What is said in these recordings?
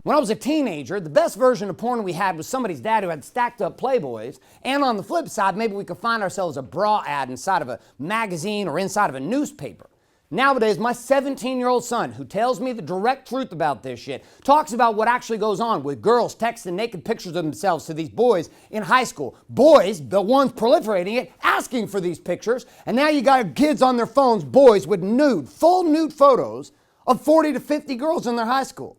When I was a teenager, the best version of porn we had was somebody's dad who had stacked up Playboys. And on the flip side, maybe we could find ourselves a bra ad inside of a magazine or inside of a newspaper. Nowadays, my 17-year-old son, who tells me the direct truth about this shit, talks about what actually goes on with girls texting naked pictures of themselves to these boys in high school. Boys, the ones proliferating it, asking for these pictures. And now you got kids on their phones, boys with full nude photos of 40 to 50 girls in their high school.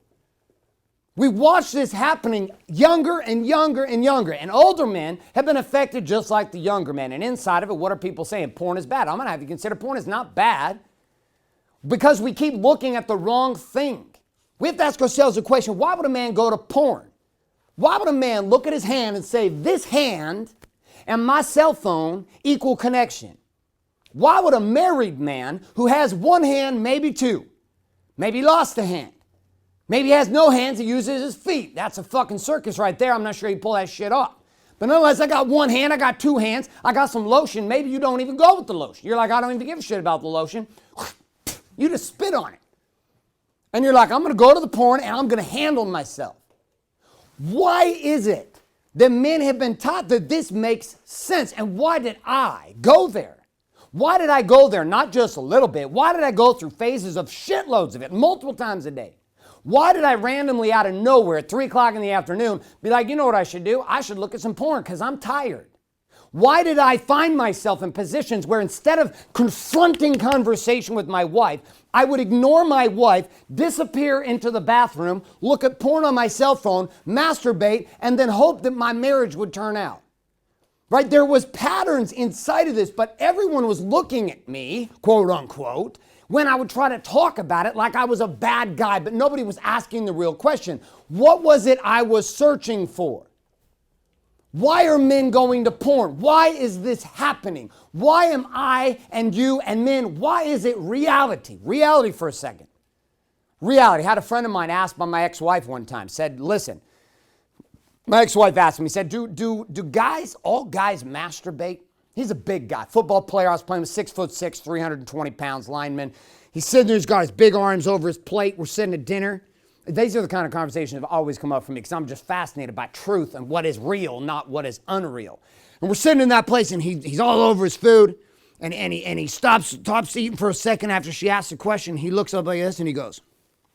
We watch this happening younger and younger and younger. And older men have been affected just like the younger men. And inside of it, what are people saying? Porn is bad. I'm going to have you consider porn is not bad. Because we keep looking at the wrong thing. We have to ask ourselves the question, why would a man go to porn? Why would a man look at his hand and say, this hand and my cell phone equal connection? Why would a married man who has one hand, maybe two, maybe lost a hand, maybe has no hands, he uses his feet. That's a fucking circus right there. I'm not sure he pull that shit off. But nonetheless, I got one hand, I got two hands, I got some lotion. Maybe you don't even go with the lotion. You're like, I don't even give a shit about the lotion. You just spit on it. And you're like, I'm going to go to the porn and I'm going to handle myself. Why is it that men have been taught that this makes sense? And why did I go there? Why did I go there? Not just a little bit. Why did I go through phases of shitloads of it multiple times a day? Why did I randomly out of nowhere at 3 o'clock in the afternoon be like, you know what I should do? I should look at some porn because I'm tired. Why did I find myself in positions where instead of confronting conversation with my wife, I would ignore my wife, disappear into the bathroom, look at porn on my cell phone, masturbate, and then hope that my marriage would turn out? Right? There was patterns inside of this, but everyone was looking at me, quote unquote, when I would try to talk about it like I was a bad guy, but nobody was asking the real question. What was it I was searching for? Why are men going to porn? Why is this happening? Why am I and you and men, why is it reality? Reality for a second. Reality. I had a friend of mine asked by my ex-wife one time, said, listen, my ex-wife asked me, said, do guys, all guys masturbate? He's a big guy, football player. I was playing with 6'6", 320 pounds lineman. He's sitting there, he's got his big arms over his plate. We're sitting at dinner. These are the kind of conversations that have always come up for me because I'm just fascinated by truth and what is real, not what is unreal. And we're sitting in that place and he's all over his food and he stops eating for a second after she asks the question. He looks up like this and he goes,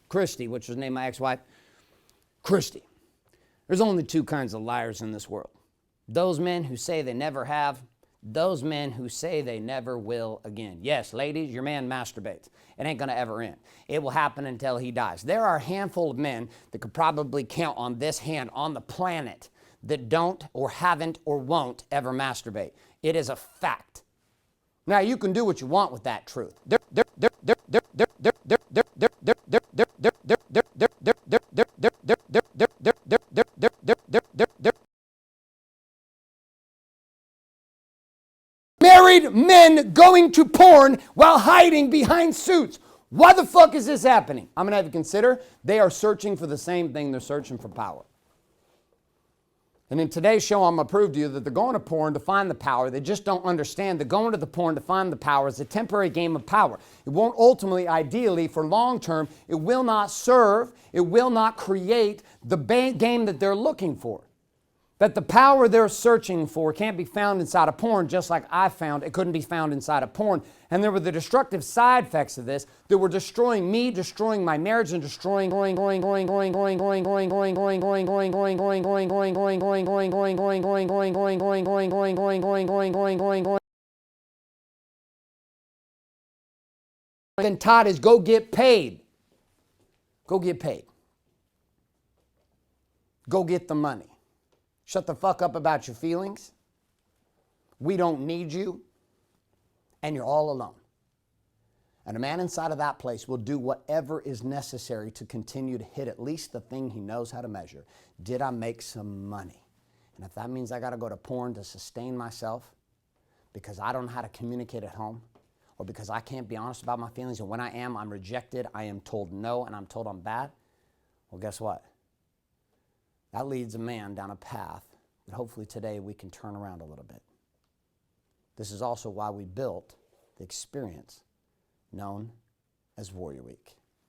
Christy, which was named my ex-wife, Christy, there's only two kinds of liars in this world. Those men who say they never have, those men who say they never will again. Yes, ladies, your man masturbates. It ain't going to ever end. It will happen until he dies. There are a handful of men that could probably count on this hand on the planet that don't or haven't or won't ever masturbate. It is a fact. Now, you can do what you want with that truth. Married men going to porn while hiding behind suits. Why the fuck is this happening? I'm going to have to consider they are searching for the same thing. They're searching for power. And in today's show, I'm going to prove to you that they're going to porn to find the power. They just don't understand that going to the porn to find the power is a temporary game of power. It won't ultimately, ideally, for long term, it will not serve, it will not create the game that they're looking for. That the power they're searching for can't be found inside of porn, just like I found it couldn't be found inside of porn. And there were the destructive side effects of this that were destroying me, destroying my marriage, and destroying And Todd is go get paid. Go get paid. Go get the money. Shut the fuck up about your feelings. We don't need you. And you're all alone. And a man inside of that place will do whatever is necessary to continue to hit at least the thing he knows how to measure. Did I make some money? And if that means I got to go to porn to sustain myself because I don't know how to communicate at home or because I can't be honest about my feelings, and when I am, I'm rejected, I am told no, and I'm told I'm bad, well, guess what? That leads a man down a path that hopefully today we can turn around a little bit. This is also why we built the experience known as Warrior Week.